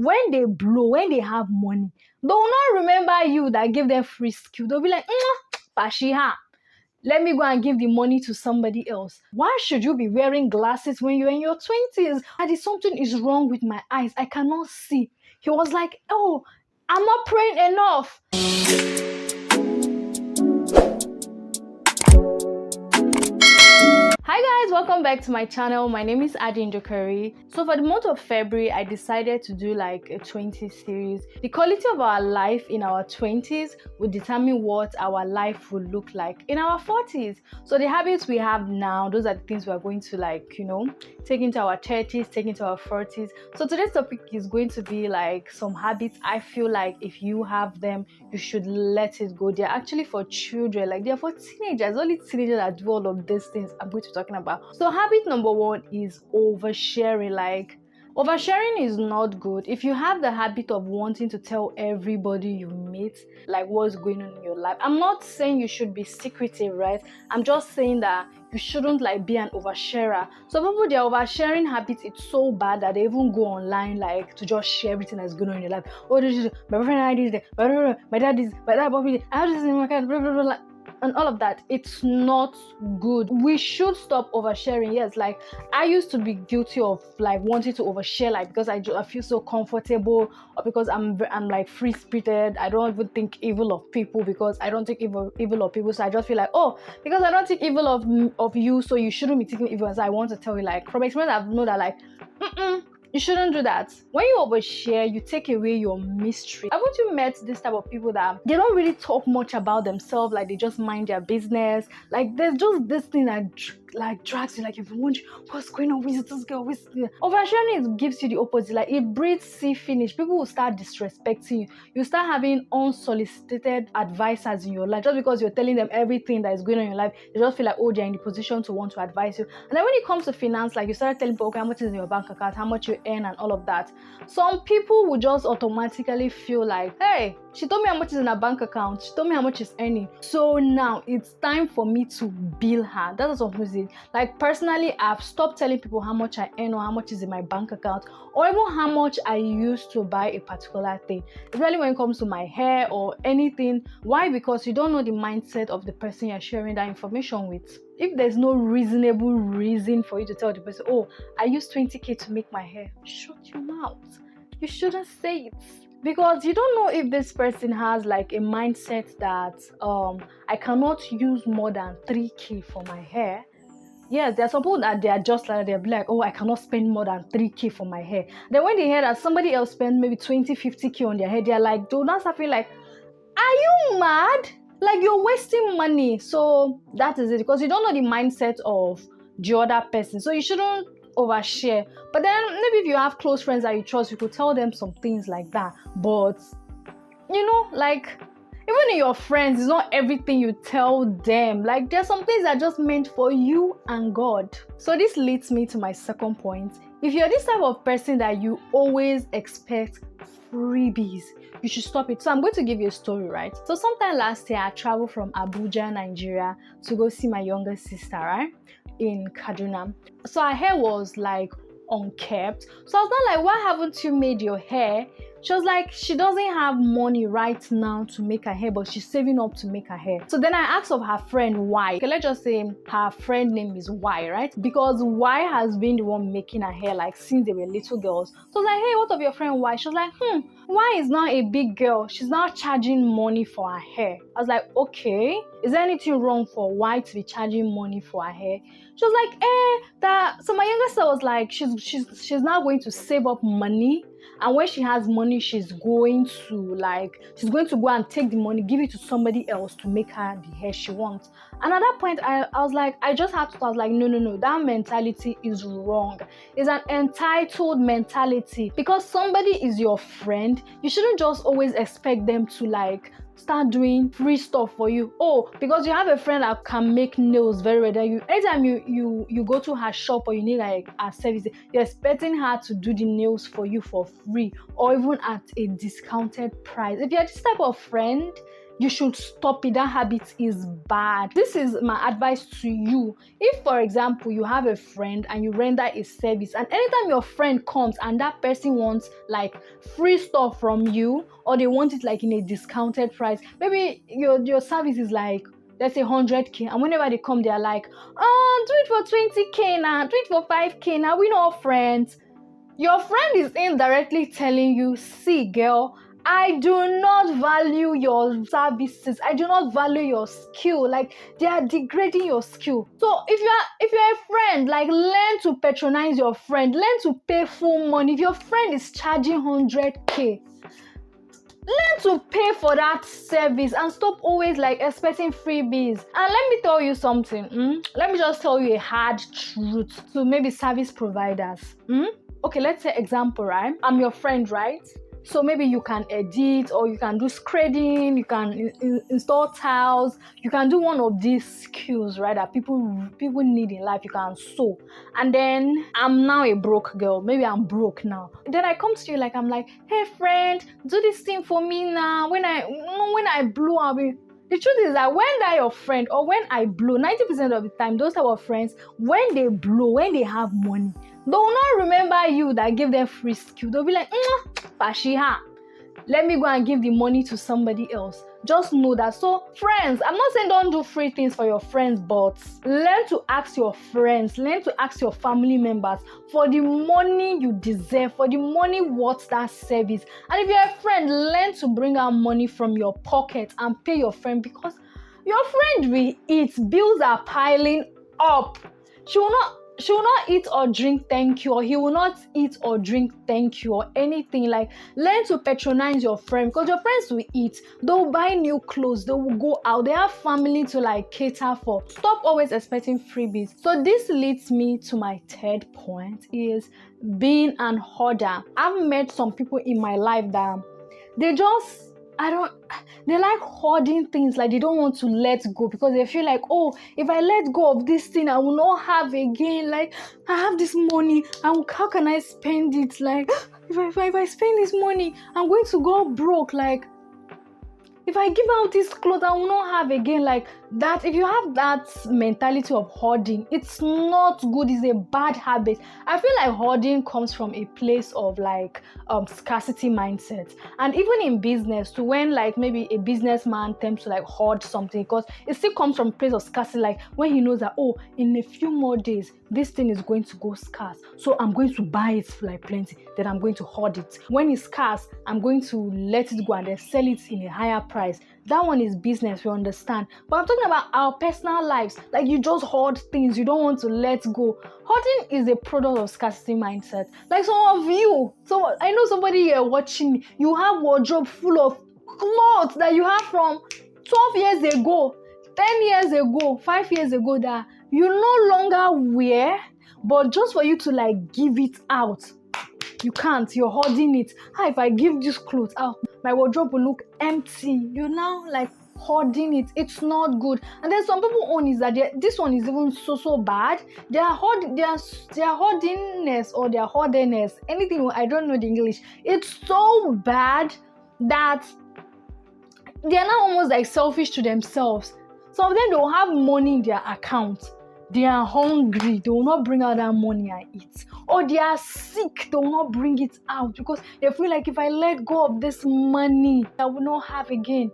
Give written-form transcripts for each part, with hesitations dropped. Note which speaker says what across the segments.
Speaker 1: when they blow, when they have money, they will not remember you that gave them free skill. They'll be like, Pashiha, let me go and give the money to somebody else. Why should you be wearing glasses when you're in your 20s? And something is wrong with my eyes. I cannot see. He was like, oh, I'm not praying enough. Hi guys, welcome back to my channel. My name is Adin Jokeri. So for the month of February, I decided to do like a 20s series. The quality of our life in our 20s will determine what our life will look like in our 40s. So the habits we have now, those are the things we are going to take into our 30s, take into our 40s. So today's topic is going to be like some habits I feel like if you have them, you should let it go. They're actually for children, like they're for teenagers. Only teenagers that do all of these things I'm going to be talking about. So habit number one is oversharing. Like oversharing is not good. If you have the habit of wanting to tell everybody you meet like what's going on in your life, I'm not saying you should be secretive, right? I'm just saying that you shouldn't like be an oversharer. Some people, their oversharing habits, it's so bad that they even go online like to just share everything that's going on in your life. Oh, this is my boyfriend, I did it, my dad is, my dad bought me, I have this in my car, blah, blah, blah, and all of that. It's not good. We should stop oversharing. Yes, like I used to be guilty of like wanting to overshare, like because I feel so comfortable, or because I'm like free spirited. I don't even think evil of people because I don't think evil of people. So I just feel like, oh, because I don't think evil of you, so you shouldn't be thinking evil. So I want to tell you, like from experience, I've known that like, you shouldn't do that. When you overshare, you take away your mystery. Haven't you met this type of people that they don't really talk much about themselves, like they just mind their business? Like there's just this thing that like drags you, like if you wonder what's going on with this girl, with oversharing, it gives you the opposite. Like it breeds see finish. People will start disrespecting you. You start having unsolicited advisors in your life just because you're telling them everything that is going on in your life. They just feel like, oh, they're in the position to want to advise you. And then when it comes to finance, like you start telling people, okay, how much is in your bank account, how much you earn and all of that. Some people will just automatically feel like, hey, she told me how much is in her bank account, she told me how much she's earning, so now it's time for me to bill her. That's what I'm saying. Like personally, I've stopped telling people how much I earn or how much is in my bank account, or even how much I used to buy a particular thing, especially when it comes to my hair or anything. Why? Because you don't know the mindset of the person you're sharing that information with. If there's no reasonable reason for you to tell the person, oh, I use 20k to make my hair, shut your mouth. You shouldn't say it. Because you don't know if this person has like a mindset that I cannot use more than 3k for my hair. Yes, there are some people that they are just like, they're like, oh, I cannot spend more than 3k for my hair. Then when they hear that somebody else spend maybe 20, 50k on their hair, they're like, they'll not start feeling like, are you mad? Like you're wasting money. So that is it, because you don't know the mindset of the other person. So you shouldn't overshare. But then maybe if you have close friends that you trust, you could tell them some things like that. But like even in your friends, it's not everything you tell them. Like there's some things that are just meant for you and God. So this leads me to my second point. If you're this type of person that you always expect freebies, you should stop it. So I'm going to give you a story, right? So sometime last year, I traveled from Abuja, Nigeria to go see my younger sister, right? In Kaduna. So her hair was like unkept. So I was not like, why haven't you made your hair? She was like, she doesn't have money right now to make her hair, but she's saving up to make her hair. So then I asked of her friend Y. Okay, let's just say her friend name is Y, right? Because Y has been the one making her hair like since they were little girls. So I was like, hey, what of your friend Y? She was like, Y is now a big girl. She's now charging money for her hair. I was like, okay, is there anything wrong for Y to be charging money for her hair? She was like, so my younger sister was like, she's now going to save up money. And when she has money, she's going to go and take the money, give it to somebody else to make her the hair she wants. And at that point, I was like, I was like, no, that mentality is wrong. It's an entitled mentality. Because somebody is your friend, you shouldn't just always expect them to like start doing free stuff for you. Oh, because you have a friend that can make nails very well. Anytime you go to her shop or you need like a service, you're expecting her to do the nails for you for free or even at a discounted price. If you're this type of friend, you should stop it. That habit is bad. This is my advice to you. If, for example, you have a friend and you render a service, and anytime your friend comes and that person wants like free stuff from you, or they want it like in a discounted price, maybe your service is like, let's say 100k, and whenever they come, they're like, oh, do it for 20k now, do it for 5k now, we not friends. Your friend is indirectly telling you, see girl, I do not value your services. I do not value your skill. Like, they are degrading your skill. So if you're a friend, like, learn to patronize your friend. Learn to pay full money. If your friend is charging 100k, learn to pay for that service and stop always like expecting freebies. And let me tell you something. Let me just tell you a hard truth to maybe service providers. Okay, let's say example, right? I'm your friend, right? So maybe you can edit, or you can do screening, you can install tiles, you can do one of these skills, right, that people need in life. You can sew. And then I'm now a broke girl. Maybe I'm broke now. Then I come to you like, I'm like, hey friend, do this thing for me now. When I blow, I'll be... The truth is that when that your friend, or when I blow, 90% of the time, those type of friends, when they blow, when they have money, they will not remember you that gave them free skill. They'll be like, Pashiha, let me go and give the money to somebody else. Just know that. So friends, I'm not saying don't do free things for your friends, but learn to ask your friends, learn to ask your family members for the money you deserve, for the money worth that service. And if you're a friend, learn to bring out money from your pocket and pay your friend, because your friend will eat. Bills are piling up. She will not eat or drink thank you, or he will not eat or drink thank you, or anything. Like, learn to patronize your friend, because your friends will eat, they'll buy new clothes, they will go out, they have family to like cater for. Stop always expecting freebies. So this leads me to my third point, is being an hoarder. I've met some people in my life that they like hoarding things. Like, they don't want to let go, because they feel like, oh, if I let go of this thing, I will not have again. Like, I have this money, and how can I spend it? Like, if I spend this money, I'm going to go broke. Like, if I give out this clothes, I will not have again. Like that, if you have that mentality of hoarding, it's not good. It's a bad habit. I feel like hoarding comes from a place of like scarcity mindset. And even in business, to when like maybe a businessman tends to like hoard something, because it still comes from a place of scarcity. Like when he knows that, oh, in a few more days, this thing is going to go scarce, so I'm going to buy it for like plenty, then I'm going to hoard it. When it's scarce, I'm going to let it go and then sell it in a higher price. That one is business, we understand. But I'm talking about our personal lives. Like, you just hoard things, you don't want to let go. Hoarding is a product of scarcity mindset. Like some of you, so I know somebody here watching me, you have wardrobe full of clothes that you have from 12 years ago, 10 years ago, 5 years ago, that you no longer wear, but just for you to like give it out, you can't. You're hoarding it. If I give this clothes out, my wardrobe will look empty. You're now like hoarding it. It's not good. And then some people own is that this one is even so bad. Their hoardingness or their hoardiness, anything, I don't know the English. It's so bad that they are now almost like selfish to themselves. Some of them don't have money in their account. They are hungry, they will not bring out that money and eat. Or they are sick, they will not bring it out because they feel like, if I let go of this money, I will not have again.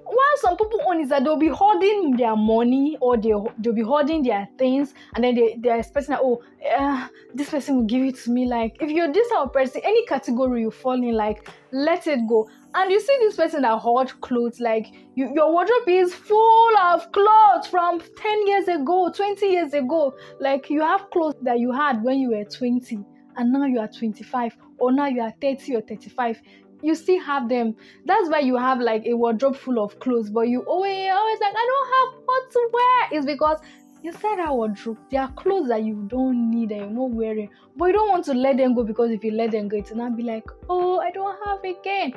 Speaker 1: While some people own is that they'll be hoarding their money, or they'll be hoarding their things, and then they're expecting that, this person will give it to me. Like, if you're this type of person, any category you fall in, like, let it go. And you see this person that hoard clothes, like your wardrobe is full of clothes from 10 years ago, 20 years ago. Like, you have clothes that you had when you were 20 and now you are 25, or now you are 30 or 35. You still have them. That's why you have like a wardrobe full of clothes, but you always like, I don't have what to wear. It's because you said that wardrobe, there are clothes that you don't need and you're not wearing, but you don't want to let them go, because if you let them go, it will not be like, oh, I don't have again.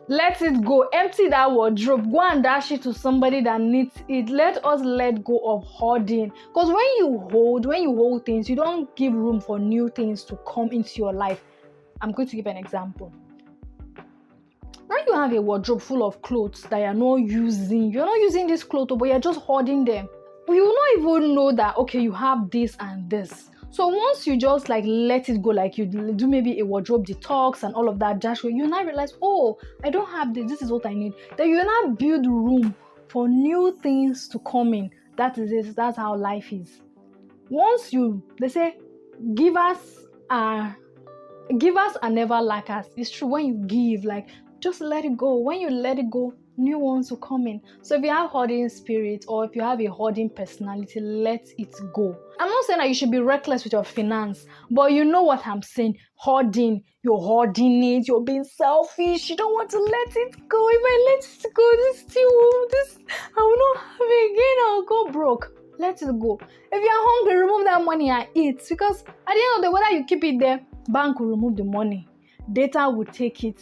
Speaker 1: Let it go. Empty that wardrobe. Go and dash it to somebody that needs it. Let us let go of hoarding. Because when you hold things, you don't give room for new things to come into your life. I'm going to give an example. When you have a wardrobe full of clothes that you're not using this clothes, but you're just hoarding them, you will not even know that, okay, you have this and this. So once you just like let it go, like you do maybe a wardrobe detox and all of that, just you now realize, oh, I don't have this. This is what I need. Then you now build room for new things to come in. That is it. That's how life is. Once they say, givers are never lackers. It's true. When you give, like, just let it go. When you let it go, new ones will come in. So if you have hoarding spirit, or if you have a hoarding personality, let it go. I'm not saying that you should be reckless with your finance, but you know what I'm saying. Hoarding, you're hoarding it, you're being selfish, you don't want to let it go. If I let it go, this I will not have it again, I'll go broke. Let it go. If you're hungry, remove that money and eat, because at the end of the day, whether you keep it there, bank will remove the money, data will take it,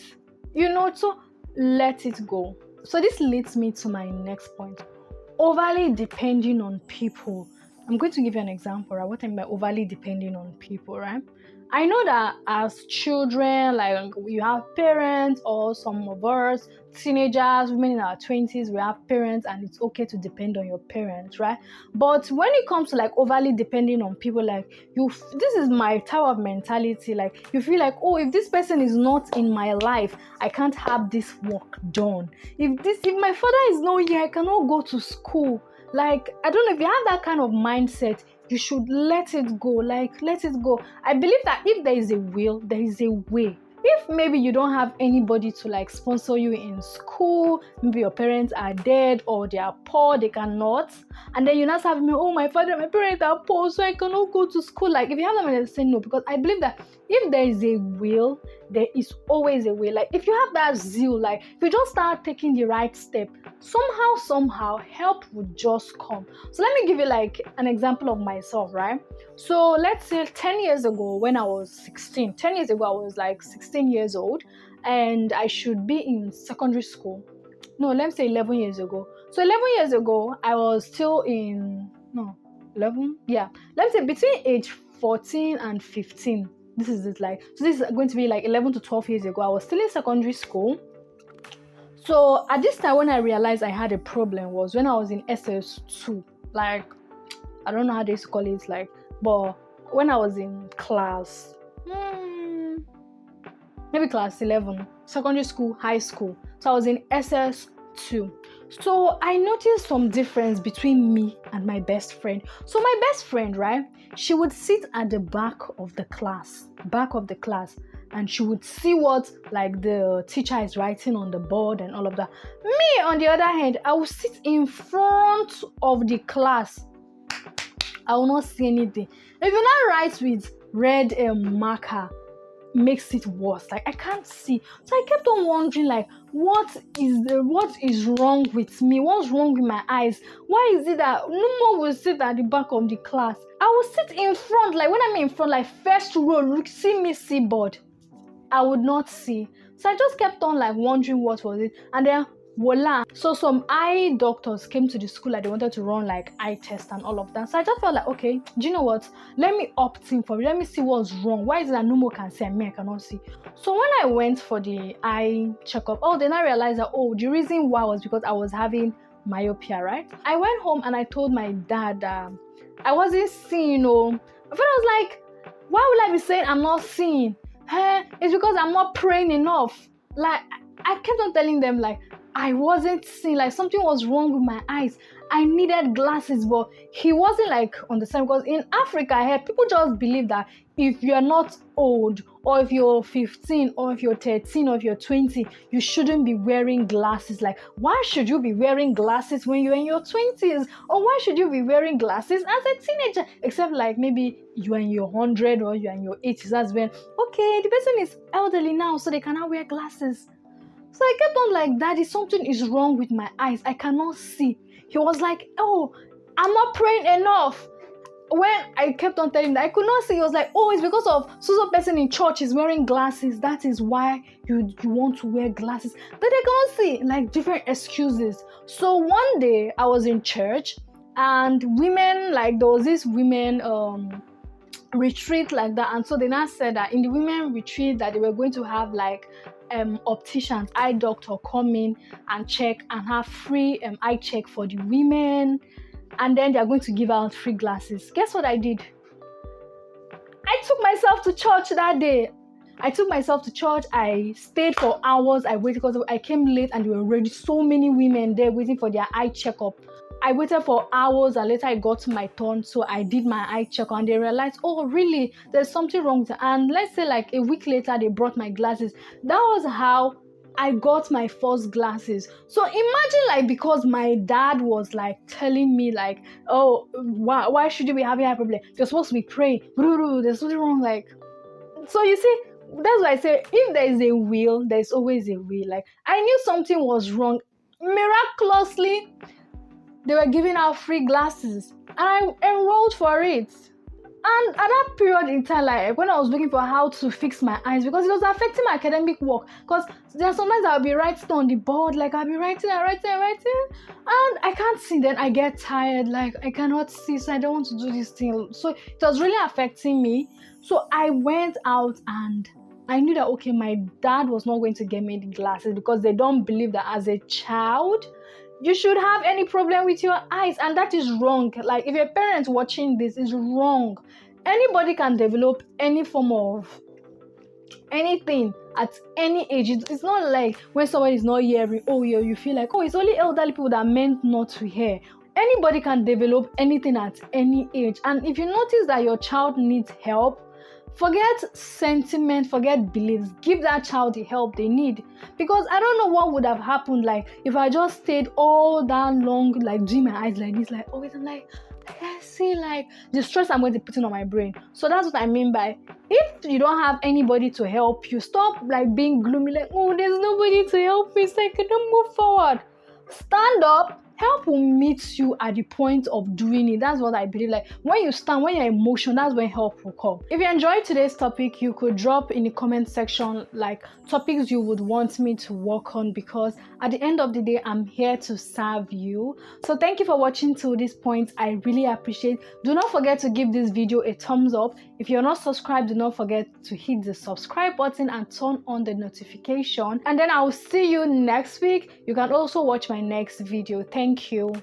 Speaker 1: so let it go. So this leads me to my next point. Overly depending on people. I'm going to give you an example, right? What I mean by overly depending on people, right? I know that as children, like you have parents, or some of us, teenagers, women in our 20s, we have parents, and it's okay to depend on your parents, right? But when it comes to like overly depending on people, like this is my type of mentality. Like you feel like, oh, if this person is not in my life, I can't have this work done. If my father is not here, I cannot go to school. Like, I don't know, if you have that kind of mindset, you should let it go. Like, let it go. I believe that if there is a will, there is a way. If maybe you don't have anybody to like sponsor you in school, maybe your parents are dead or they are poor, they cannot, and then you not have me, oh, my parents are poor, so I cannot go to school. Like, if you have them, say no, because I believe that if there is a will, there is always a way. Like, if you have that zeal, like if you just start taking the right step, somehow help would just come. So let me give you like an example of myself, right? So let's say 10 years ago, when I was 16, 10 years ago, I was like 16 years old, and I should be in secondary school. No, let me say 11 years ago. So 11 years ago, I was still in, 11? Yeah. Let me say between age 14 and 15. This is it, like, so this is going to be like 11 to 12 years ago. I was still in secondary school. So at this time, when I realized I had a problem was when I was in SS2. Like, I don't know how they used to call it, like, but when I was in class, maybe class 11, secondary school, high school. So I was in SS2. So I noticed some difference between me and my best friend. So my best friend, right, she would sit at the back of the class, and she would see what like the teacher is writing on the board and all of that. Me, on the other hand, I would sit in front of the class. I will not see anything. If you not write with red marker, makes it worse. Like, I can't see. So I kept on wondering, like, what is wrong with me? What's wrong with my eyes? Why is it that no one will sit at the back of the class? I will sit in front. Like, when I'm in front, like first row, see board. I would not see. So I just kept on like wondering what was it. And then voila. So some eye doctors came to the school, like they wanted to run like eye test and all of that. So I just felt like, okay, do you know what? Let me opt in for it. Let me see what's wrong. Why is it that no more can see and me I cannot see? So when I went for the eye checkup, then I realized that, the reason why was because I was having myopia, right? I went home and I told my dad that I wasn't seeing. My friend was like, why would I be saying I'm not seeing? It's because I'm not praying enough. Like, I kept on telling them, like, I wasn't seeing, like something was wrong with my eyes. I needed glasses, but he wasn't like understanding, because in Africa here, people just believe that if you're not old, or if you're 15, or if you're 13, or if you're 20, you shouldn't be wearing glasses. Like, why should you be wearing glasses when you're in your 20s? Or why should you be wearing glasses as a teenager? Except like maybe you're in your 100 or you're in your 80s. That's when, okay, the person is elderly now, so they cannot wear glasses. So I kept on like, Daddy, something is wrong with my eyes. I cannot see. He was like, I'm not praying enough. When I kept on telling him that I could not see, he was like, it's because of so person in church is wearing glasses. That is why you want to wear glasses. But they cannot see, like different excuses. So one day I was in church, and women, like there was this women retreat like that, and so they now said that in the women retreat that they were going to have like opticians, eye doctor come in and check and have free eye check for the women, and then they're going to give out free glasses. Guess what I did? I took myself to church that day. I stayed for hours. I waited because I came late and there were already so many women there waiting for their eye checkup. I waited for hours and later I got to my turn. So I did my eye check and they realized, oh, really? There's something wrong with it. And let's say like a week later, they brought my glasses. That was how I got my first glasses. So imagine like, because my dad was like telling me like, oh, why should you be having eye problem? You're supposed to be praying. There's something wrong. Like, so you see, that's why I say if there is a will, there's always a way. Like, I knew something was wrong. Miraculously, they were giving out free glasses and I enrolled for it. And at that period in time, like when I was looking for how to fix my eyes, because it was affecting my academic work, because there are sometimes I'll be writing on the board, like I'll be writing, and I can't see. Then I get tired, like I cannot see, so I don't want to do this thing. So it was really affecting me. So I went out and I knew that, okay, my dad was not going to get me the glasses because they don't believe that as a child, you should have any problem with your eyes, and that is wrong. Like, if your parents watching this, is wrong. Anybody can develop any form of anything at any age. It's not like when somebody is not hearing, oh yeah, you feel like, oh, it's only elderly people that meant not to hear. Anybody can develop anything at any age. And if you notice that your child needs help, forget sentiment, forget beliefs. Give that child the help they need. Because I don't know what would have happened, like, if I just stayed all that long, like, doing my eyes like this, like, always, I'm like, I see, like, the stress I'm going to put in on my brain. So that's what I mean by, if you don't have anybody to help you, stop, like, being gloomy, like, oh, there's nobody to help me, so I cannot move forward. Stand up. Help will meet you at the point of doing it. That's what I believe. Like, when you stand, when you're emotional, that's when help will come. If you enjoyed today's topic, you could drop in the comment section like topics you would want me to work on, because at the end of the day, I'm here to serve you. So thank you for watching till this point. I really appreciate. Do not forget to give this video a thumbs up. If you're not subscribed, do not forget to hit the subscribe button and turn on the notification. And then I'll see you next week. You can also watch my next video. Thank you.